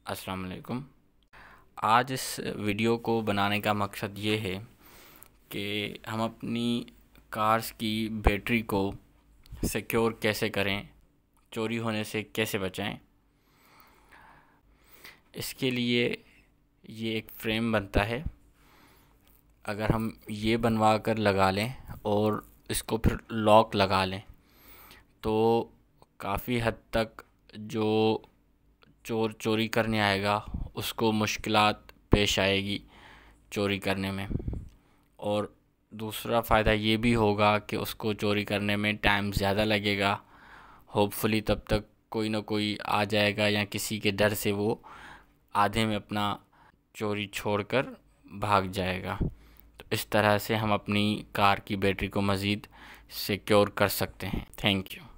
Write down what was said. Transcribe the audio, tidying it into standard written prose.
अस्सलाम वालेकुम। आज इस वीडियो को बनाने का मकसद ये है कि हम अपनी कार्स की बैटरी को सिक्योर कैसे करें, चोरी होने से कैसे बचाएं। इसके लिए ये एक फ्रेम बनता है। अगर हम ये बनवा कर लगा लें और इसको फिर लॉक लगा लें तो काफ़ी हद तक जो चोर चोरी करने आएगा उसको मुश्किलात पेश आएगी चोरी करने में। और दूसरा फ़ायदा ये भी होगा कि उसको चोरी करने में टाइम ज़्यादा लगेगा। होपफुली तब तक कोई ना कोई आ जाएगा या किसी के डर से वो आधे में अपना चोरी छोड़कर भाग जाएगा। तो इस तरह से हम अपनी कार की बैटरी को मज़ीद सिक्योर कर सकते हैं। Thank you.